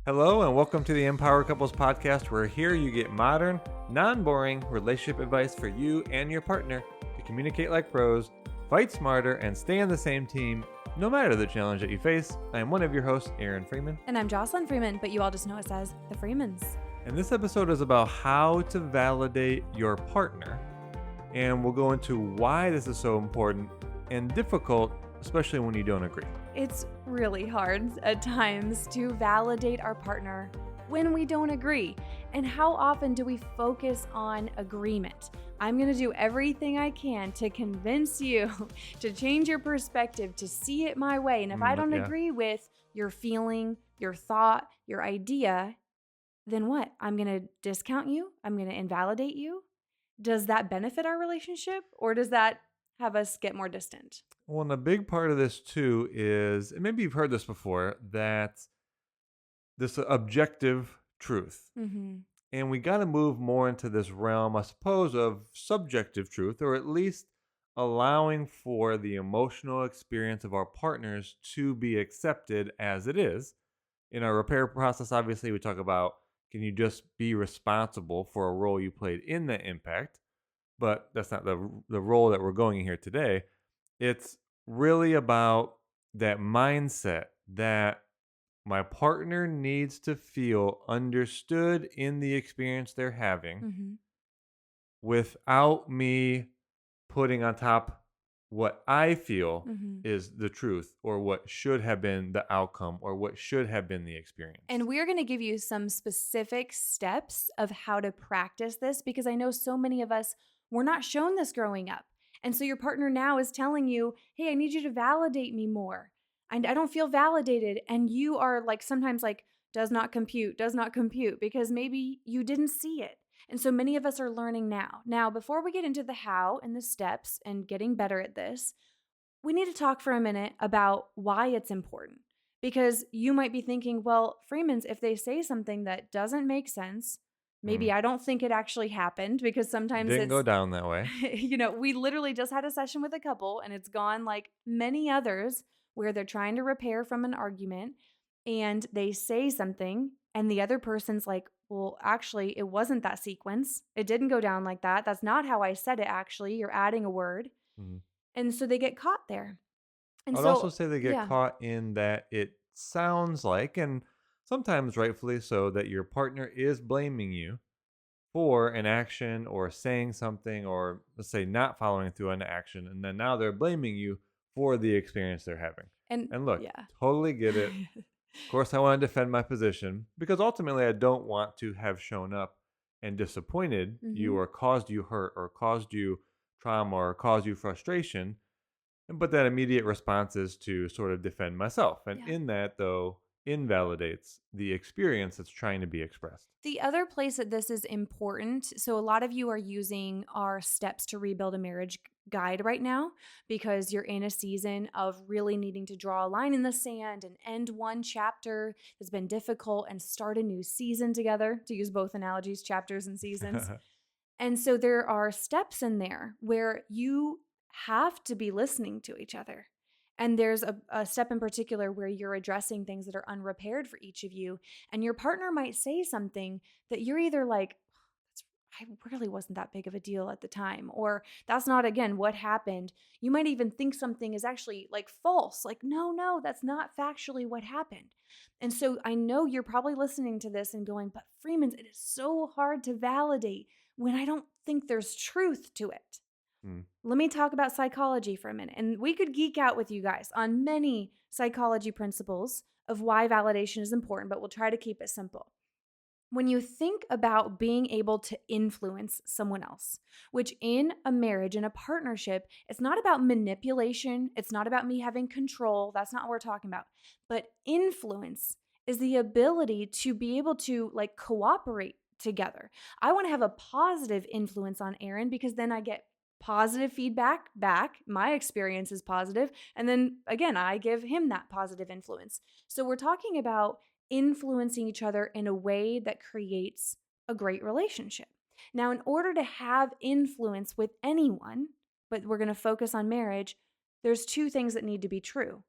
Hello, and welcome to the Empower Couples podcast, where here you get modern, non boring relationship advice for you and your partner to communicate like pros, fight smarter, and stay on the same team no matter the challenge that you face. I am one of your hosts, Aaron Freeman. And I'm Jocelyn Freeman, but you all just know us as the Freemans. And this episode is about how to validate your partner. And we'll go into why this is so important and difficult, especially when you don't agree. It's really hard at times to validate our partner when we don't agree. And how often do we focus on agreement? I'm going to do everything I can to convince you to change your perspective, to see it my way. And if I don't agree with your feeling, your thought, your idea, then what? I'm going to discount you. I'm going to invalidate you. Does that benefit our relationship, or does that have us get more distant? Well, and a big part of this too is, and maybe you've heard this before, that this objective truth. Mm-hmm. And we got to move more into this realm, I suppose, of subjective truth, or at least allowing for the emotional experience of our partners to be accepted as it is. In our repair process, obviously, we talk about, can you just be responsible for a role you played in the impact? But that's not the role that we're going in here today. It's really about that mindset that my partner needs to feel understood in the experience they're having Mm-hmm. without me putting on top what I feel Mm-hmm. is the truth, or what should have been the outcome, or what should have been the experience. And we're going to give you some specific steps of how to practice this, because I know so many of us were not shown this growing up. And so your partner now is telling you, hey, I need you to validate me more. And I don't feel validated. And you are like, sometimes like, does not compute, because maybe you didn't see it. And so many of us are learning now. Now, before we get into the how and the steps and getting better at this, we need to talk for a minute about why it's important. Because you might be thinking, well, Freemans, if they say something that doesn't make sense, maybe I don't think it actually happened, because sometimes Didn't go down that way. we literally just had a session with a couple and it's gone like many others where they're trying to repair from an argument and they say something and the other person's like, well, actually, it wasn't that sequence. It didn't go down like that. That's not how I said it, actually. You're adding a word. Mhm. And so they get caught there. And I'd also so, say they get yeah. caught in that it sounds like, and sometimes rightfully so, that your partner is blaming you for an action or saying something, or let's say not following through on an action, and then now they're blaming you for the experience they're having. And look, Yeah. totally get it. Of course, I want to defend my position, because ultimately I don't want to have shown up and disappointed you, Mhm. or caused you hurt, or caused you trauma, or caused you frustration. But that immediate response is to sort of defend myself. And Yeah. in that, though, invalidates the experience that's trying to be expressed. The other place that this is important, so a lot of you are using our Steps to Rebuild a Marriage guide right now because you're in a season of really needing to draw a line in the sand and end one chapter that's been difficult and start a new season together, to use both analogies, chapters and seasons. And so there are steps in there where you have to be listening to each other. And there's a step in particular where you're addressing things that are unrepaired for each of you. And your partner might say something that you're either like, I really wasn't that big of a deal at the time, or that's not, again, what happened. You might even think something is actually like false, like, no, that's not factually what happened. And so I know you're probably listening to this and going, but Freeman's, it is so hard to validate when I don't think there's truth to it. Mm. Let me talk about psychology for a minute. And we could geek out with you guys on many psychology principles of why validation is important, but we'll try to keep it simple. When you think about being able to influence someone else, which in a marriage, in a partnership, it's not about manipulation. It's not about me having control. That's not what we're talking about. But influence is the ability to be able to like cooperate together. I want to have a positive influence on Aaron because then I get positive feedback back. My experience is positive. And then again, I give him that positive influence. So we're talking about influencing each other in a way that creates a great relationship. Now, in order to have influence with anyone, but we're going to focus on marriage, there's two things that need to be true.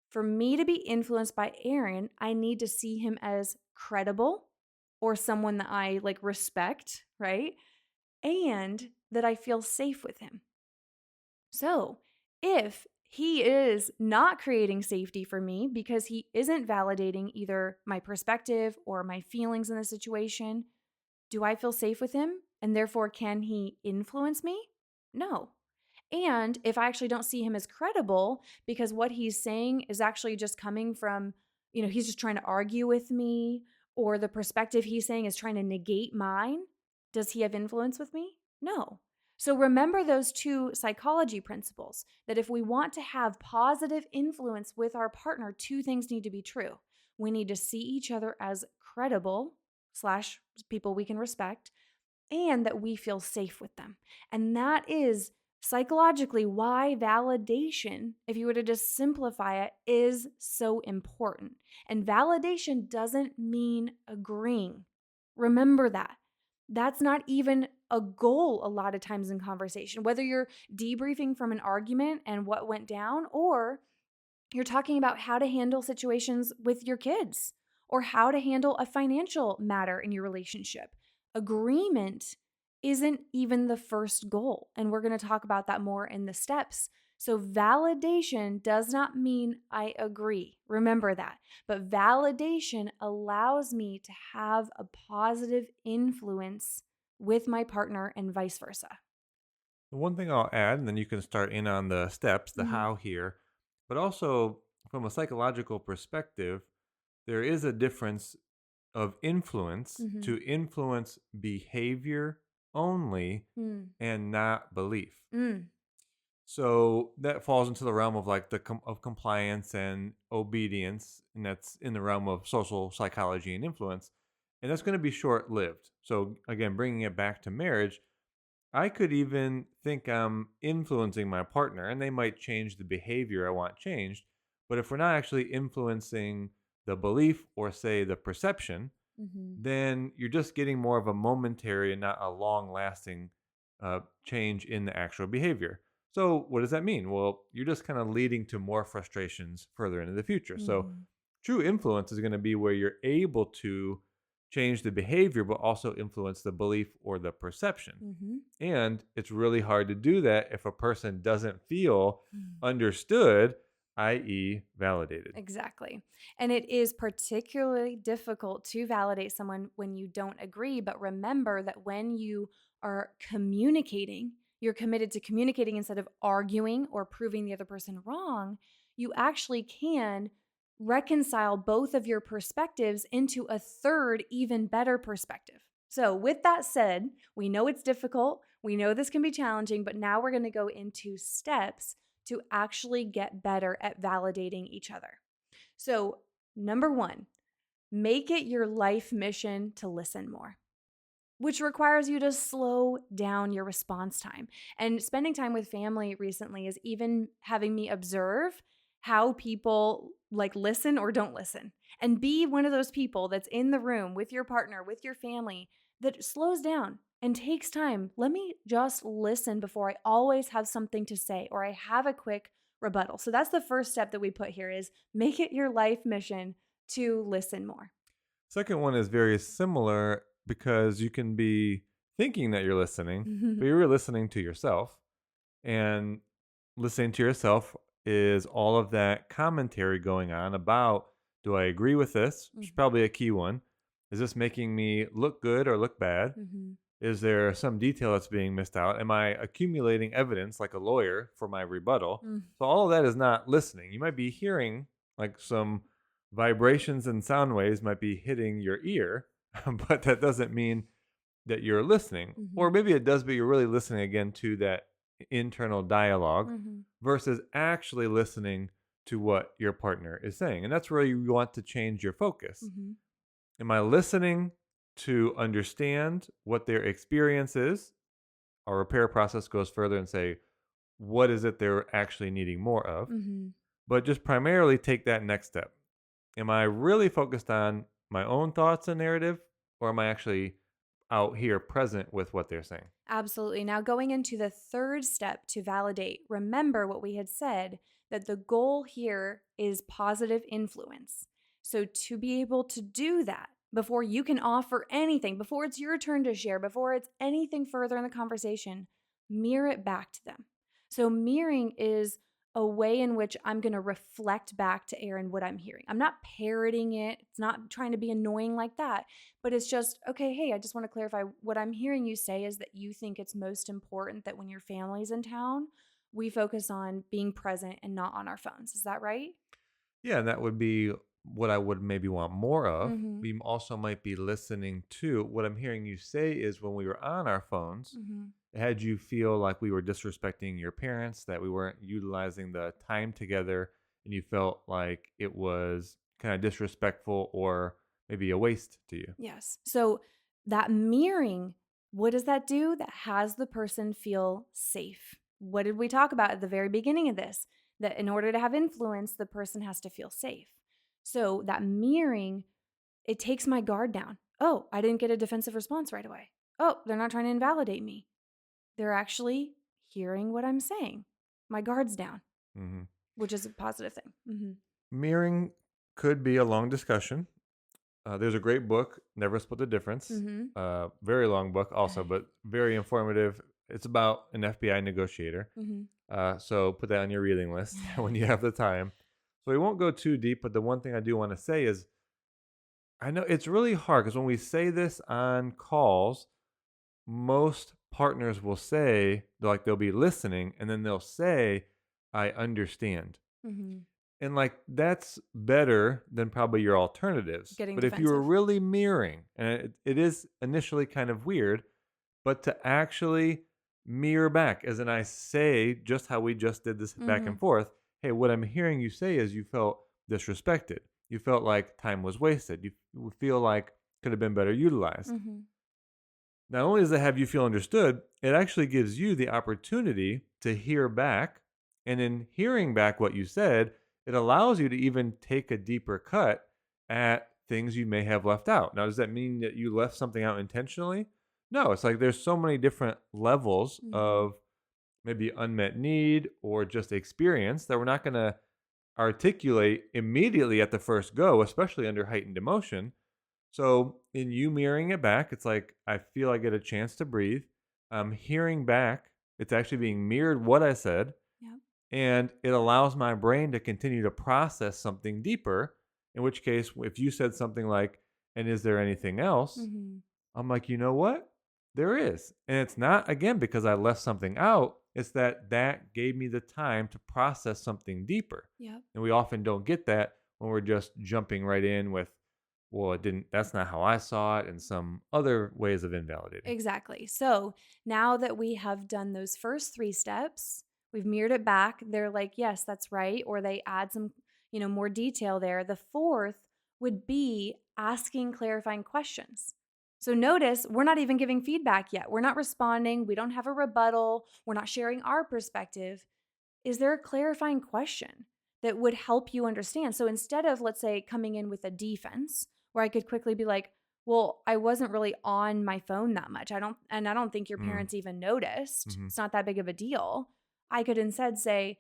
For me to be influenced by Aaron, I need to see him as credible or someone that I like respect, right? And that I feel safe with him. So, if he is not creating safety for me because he isn't validating either my perspective or my feelings in the situation, do I feel safe with him? And therefore, can he influence me? No. And if I actually don't see him as credible because what he's saying is actually just coming from, he's just trying to argue with me, or the perspective he's saying is trying to negate mine, does he have influence with me? No. So remember those two psychology principles that if we want to have positive influence with our partner, two things need to be true. We need to see each other as credible slash people we can respect, and that we feel safe with them. And that is psychologically why validation, if you were to just simplify it, is so important. And validation doesn't mean agreeing. Remember that. That's not even a goal a lot of times in conversation, whether you're debriefing from an argument and what went down, or you're talking about how to handle situations with your kids or how to handle a financial matter in your relationship. Agreement isn't even the first goal. And we're going to talk about that more in the steps. So, validation does not mean I agree. Remember that. But validation allows me to have a positive influence with my partner and vice versa. The one thing I'll add, and then you can start in on the steps, the Mm-hmm. how here, but also from a psychological perspective, there is a difference of influence Mm-hmm. to influence behavior only Mm. and not belief. Mm. So that falls into the realm of like of compliance and obedience, and that's in the realm of social psychology and influence, and that's going to be short lived. So again, bringing it back to marriage, I could even think I'm influencing my partner, and they might change the behavior I want changed. But if we're not actually influencing the belief or say the perception, Mm-hmm. then you're just getting more of a momentary and not a long lasting change in the actual behavior. So, what does that mean? Well, you're just kind of leading to more frustrations further into the future. So, Mm-hmm. true influence is going to be where you're able to change the behavior, but also influence the belief or the perception. Mm-hmm. And it's really hard to do that if a person doesn't feel Mm. understood, i.e., validated. Exactly. And it is particularly difficult to validate someone when you don't agree. But remember that when you are communicating, you're committed to communicating instead of arguing or proving the other person wrong. You actually can reconcile both of your perspectives into a third, even better perspective. So, with that said, we know it's difficult. We know this can be challenging, but now we're going to go into steps to actually get better at validating each other. So, number one, make it your life mission to listen more, which requires you to slow down your response time. And spending time with family recently is even having me observe how people like listen or don't listen, and be one of those people that's in the room with your partner, with your family, that slows down and takes time. Let me just listen before I always have something to say or I have a quick rebuttal. So that's the first step that we put here is make it your life mission to listen more. Second one is very similar because you can be thinking that you're listening, but you're really listening to yourself. And listening to yourself is all of that commentary going on about, do I agree with this? Which is Mhm. probably a key one. Is this making me look good or look bad? Mhm. Is there some detail that's being missed out? Am I accumulating evidence like a lawyer for my rebuttal? Mm. So all of that is not listening. You might be hearing like some vibrations and sound waves might be hitting your ear, but that doesn't mean that you're listening. Or Mhm. maybe it does, but you're really listening again to that internal dialogue Mhm. versus actually listening to what your partner is saying. And that's where you want to change your focus. Mhm. Am I listening to understand what their experience is? Our repair process goes further and say, what is it they're actually needing more of? Mhm. But just primarily take that next step. Am I really focused on my own thoughts and narrative, or am I actually out here present with what they're saying? Absolutely. Now, going into the third step to validate, remember what we had said that the goal here is positive influence. So to be able to do that before you can offer anything, before it's your turn to share, before it's anything further in the conversation, mirror it back to them. So mirroring is a way in which I'm going to reflect back to Aaron what I'm hearing. I'm not parroting it. It's not trying to be annoying like that, but it's just, okay, hey, I just want to clarify what I'm hearing you say is that you think it's most important that when your family's in town, we focus on being present and not on our phones. Is that right? Yeah, and that would be what I would maybe want more of. Mm-hmm. We also might be listening to what I'm hearing you say is when we were on our phones, Mm-hmm. it had you feel like we were disrespecting your parents, that we weren't utilizing the time together, and you felt like it was kind of disrespectful or maybe a waste to you. Yes. So that mirroring, what does that do? That has the person feel safe. What did we talk about at the very beginning of this? That in order to have influence, the person has to feel safe. So that mirroring, it takes my guard down. Oh, I didn't get a defensive response right away. Oh, they're not trying to invalidate me. They're actually hearing what I'm saying. My guard's down, Hmm. which is a positive thing. Mm-hmm. Mirroring could be a long discussion. There's a great book, Never Split the Difference. Mm-hmm. Very long book, also, but very informative. It's about an FBI negotiator. Mm-hmm. So put that on your reading list when you have the time. So we won't go too deep, but the one thing I do want to say is I know it's really hard because when we say this on calls, most partners will say, they'll be listening, and then they'll say, I understand. Mm-hmm. And like that's better than probably your alternatives. Getting But if you were defensive. really mirroring, and it is initially kind of weird, but to actually mirror back, as in I say just how we just did this back Mm-hmm. and forth. Hey, what I'm hearing you say is you felt disrespected. You felt like time was wasted. You feel like could have been better utilized. Mm-hmm. Not only does it have you feel understood, it actually gives you the opportunity to hear back. And in hearing back what you said, it allows you to even take a deeper cut at things you may have left out. Now, does that mean that you left something out intentionally? No, it's like there's so many different levels Mm-hmm. of maybe unmet need or just experience that we're not going to articulate immediately at the first go, especially under heightened emotion. So in you mirroring it back, it's like I feel I get a chance to breathe. I'm hearing back. It's actually being mirrored what I said, Yep. and it allows my brain to continue to process something deeper. In which case, if you said something like, "And is there anything else?" Mm-hmm. I'm like, you know what? There is, and it's not again because I left something out. It's that gave me the time to process something deeper, Yep. and we often don't get that when we're just jumping right in with well, it didn't that's not how I saw it, and some other ways of invalidating. Exactly. So now that we have done those first three steps, we've mirrored it back. They're like, yes, that's right. Or they add some, more detail there. The fourth would be asking clarifying questions. So notice we're not even giving feedback yet. We're not responding. We don't have a rebuttal. We're not sharing our perspective. Is there a clarifying question that would help you understand? So instead of, let's say, coming in with a defense, where I could quickly be like, well, I wasn't really on my phone that much. I don't think your Mm, parents even noticed. mhm, It's not that big of a deal. I could instead say,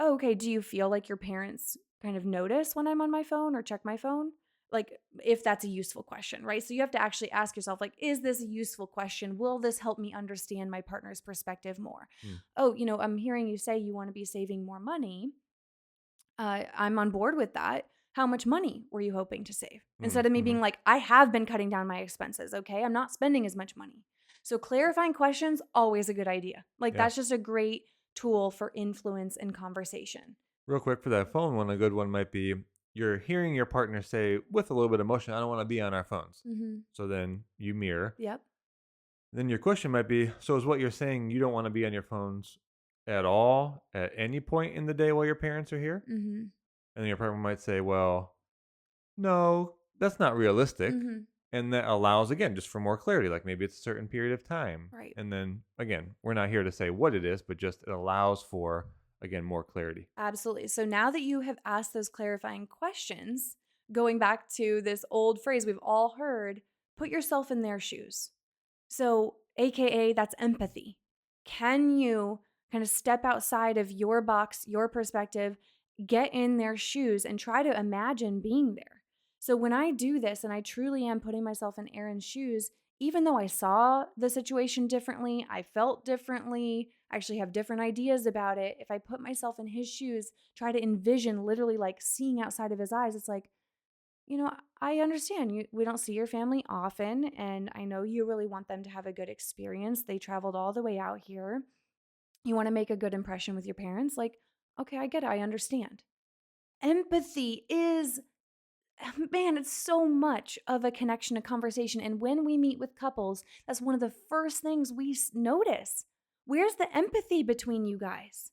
oh, okay, do you feel like your parents kind of notice when I'm on my phone or check my phone? Like, if that's a useful question, right? So you have to actually ask yourself, like, is this a useful question? Will this help me understand my partner's perspective more? mm, Oh, I'm hearing you say you want to be saving more money. I'm on board with that. How much money were you hoping to save? mm, Instead of me mhm. being like, I have been cutting down my expenses. Okay. I'm not spending as much money. So clarifying questions, always a good idea. Like, Yeah. that's just a great tool for influence and conversation. Real quick for that phone one, a good one might be you're hearing your partner say with a little bit of emotion, I don't want to be on our phones. Mm-hmm. So then you mirror. Yep. Then your question might be, so is what you're saying you don't want to be on your phones at all at any point in the day while your parents are here? Mm-hmm. And then your partner might say, well, no, that's not realistic. Mm-hmm. And that allows, again, just for more clarity, like maybe it's a certain period of time. Right. And then, again, we're not here to say what it is, but just it allows for, again, more clarity. Absolutely. So now that you have asked those clarifying questions, going back to this old phrase we've all heard, put yourself in their shoes. So, AKA, that's empathy. Can you kind of step outside of your box, your perspective, get in their shoes and try to imagine being there. So when I do this and I truly am putting myself in Aaron's shoes, even though I saw the situation differently, I felt differently, I actually have different ideas about it. If I put myself in his shoes, try to envision literally like seeing outside of his eyes, it's like, I understand you. We don't see your family often, and I know you really want them to have a good experience. They traveled all the way out here. You want to make a good impression with your parents. Like, okay, I get it. I understand. Empathy is, man, it's so much of a connection, a conversation. And when we meet with couples, that's one of the first things we notice. Where's the empathy between you guys?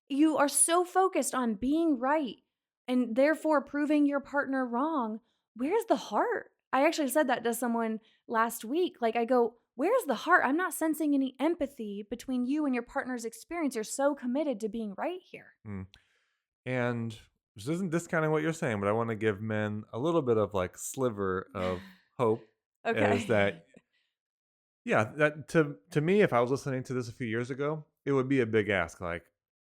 You are so focused on being right and therefore proving your partner wrong. Where's the heart? I actually said that to someone last week. Like, I go, where's the heart? I'm not sensing any empathy between you and your partner's experience. You're so committed to being right here. Mm. And this isn't discounting what you're saying, but I want to give men a little bit of like sliver of hope. Is Okay. that yeah, that to me, if I was listening to this a few years ago, it would be a big ask. Like,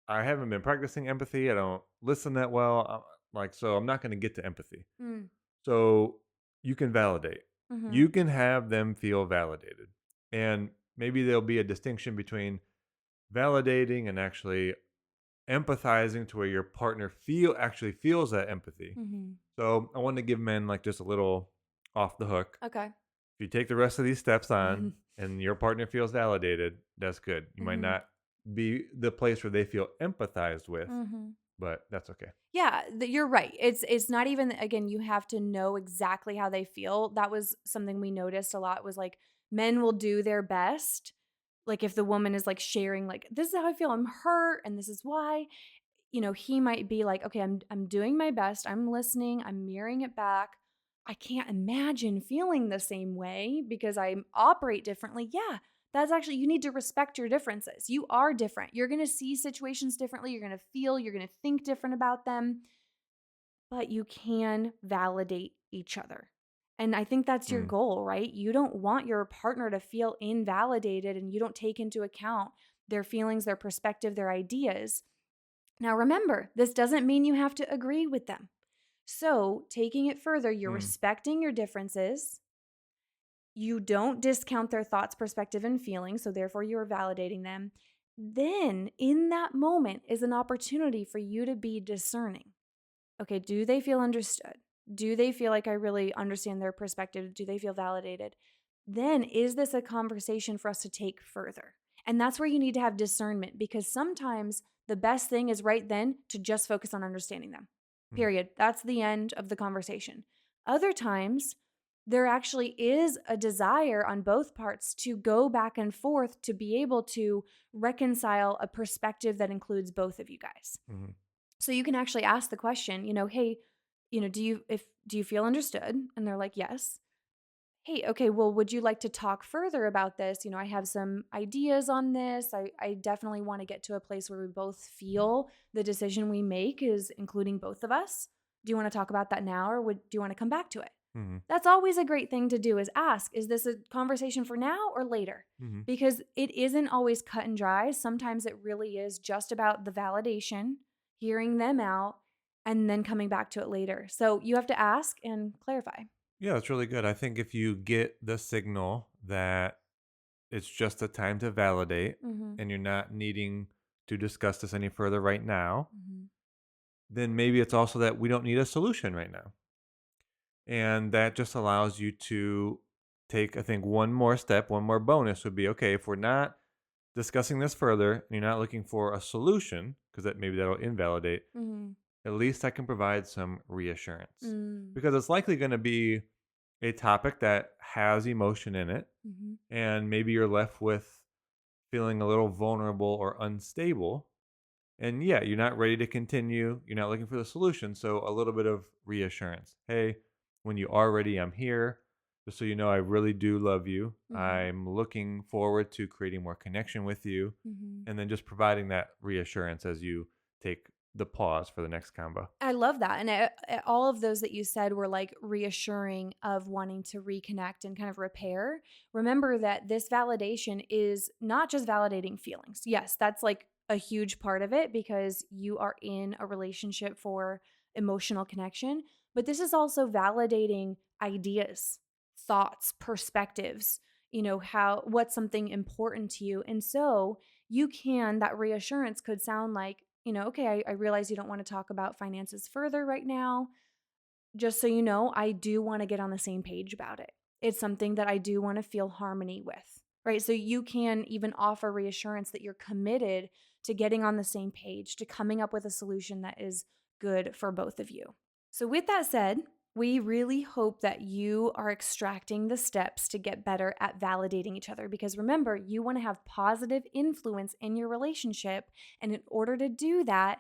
I haven't been practicing empathy. I don't listen that well. Like, so I'm not going to get to empathy. Mm, So you can validate. mm-hmm, You can have them feel validated, and maybe there'll be a distinction between validating and actually empathizing to where your partner actually feels that empathy. mm-hmm. So I want to give men like just a little off the hook. Okay. If you take the rest of these steps Mm-hmm, on and your partner feels validated, that's good. You might mm-hmm, not be the place where they feel empathized with, mm-hmm. but that's okay. Yeah, you're right. It's not even, again, you have to know exactly how they feel. That was something we noticed a lot, was like men will do their best. Like if the woman is like sharing like, this is how I feel, I'm hurt and this is why, he might be like, okay, I'm doing my best. I'm listening, I'm mirroring it back. I can't imagine feeling the same way because I operate differently. Yeah, that's actually, you need to respect your differences. You are different. You're going to see situations differently. You're going to feel, you're going to think different about them, but you can validate each other. And I think that's your Mm, goal, right? You don't want your partner to feel invalidated and you don't take into account their feelings, their perspective, their ideas. Now, remember, this doesn't mean you have to agree with them. So, taking it further, you're mm, respecting your differences. You don't discount their thoughts, perspective, and feelings. So, therefore, you're validating them. Then, in that moment, is an opportunity for you to be discerning. Okay, do they feel understood? Do they feel like I really understand their perspective? Do they feel validated? Then is this a conversation for us to take further? And that's where you need to have discernment, because sometimes the best thing is right then to just focus on understanding them. mm, Period. That's the end of the conversation. Other times, there actually is a desire on both parts to go back and forth to be able to reconcile a perspective that includes both of you guys. mm, So you can actually ask the question, hey, do you feel understood? And they're like, yes. Hey, okay, well, would you like to talk further about this? I have some ideas on this. I definitely want to get to a place where we both feel the decision we make is including both of us. Do you want to talk about that now, or do you want to come back to it? mm, That's always a great thing to do, is ask, is this a conversation for now or later? mm. Because it isn't always cut and dry. Sometimes it really is just about the validation, hearing them out, and then coming back to it later. So you have to ask and clarify. Yeah, that's really good. I think if you get the signal that it's just a time to validate Mhm. and you're not needing to discuss this any further right now, Mhm. then maybe it's also that we don't need a solution right now. And that just allows you to take, I think, one more step, one more bonus would be okay, if we're not discussing this further and you're not looking for a solution, because maybe that'll invalidate, Mhm. at least I can provide some reassurance. Mm. Because it's likely going to be a topic that has emotion in it. Mhm. And maybe you're left with feeling a little vulnerable or unstable. And yeah, you're not ready to continue. You're not looking for the solution. So a little bit of reassurance. Hey, when you are ready, I'm here. Just so you know, I really do love you. Mhm. I'm looking forward to creating more connection with you. Mhm. And then just providing that reassurance as you take the pause for the next combo. I love that. And all of those that you said were like reassuring of wanting to reconnect and kind of repair. Remember that this validation is not just validating feelings. Yes, that's like a huge part of it because you are in a relationship for emotional connection. But this is also validating ideas, thoughts, perspectives, what's something important to you. And so that reassurance could sound like, okay, I realize you don't want to talk about finances further right now. Just so you know, I do want to get on the same page about it. It's something that I do want to feel harmony with, right? So you can even offer reassurance that you're committed to getting on the same page, to coming up with a solution that is good for both of you. So, with that said, we really hope that you are extracting the steps to get better at validating each other because remember, you want to have positive influence in your relationship. And in order to do that,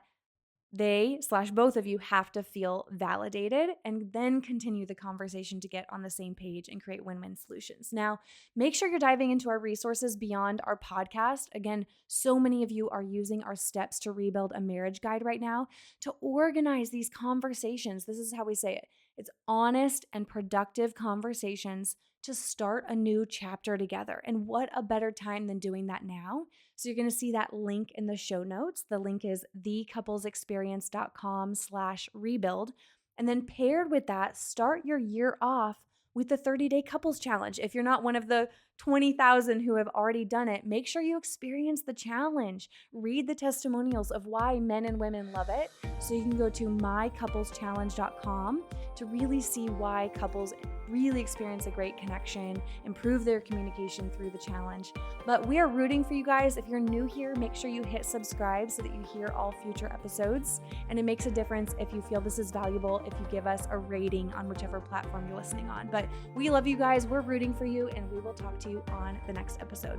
both of you have to feel validated and then continue the conversation to get on the same page and create win-win solutions. Now, make sure you're diving into our resources beyond our podcast. Again, so many of you are using our Steps to Rebuild a Marriage guide right now to organize these conversations. This is how we say it. It's honest and productive conversations to start a new chapter together. And what a better time than doing that now? So you're going to see that link in the show notes. The link is thecouplesexperience.com/rebuild. And then paired with that, start your year off with the 30-day couples challenge. If you're not one of the 20,000 who have already done it, make sure you experience the challenge. Read the testimonials of why men and women love it. So you can go to mycoupleschallenge.com to really see why couples really experience a great connection, improve their communication through the challenge. But we are rooting for you guys. If you're new here, make sure you hit subscribe so that you hear all future episodes. And it makes a difference if you feel this is valuable, if you give us a rating on whichever platform you're listening on. But we love you guys. We're rooting for you, and we will talk to you on the next episode.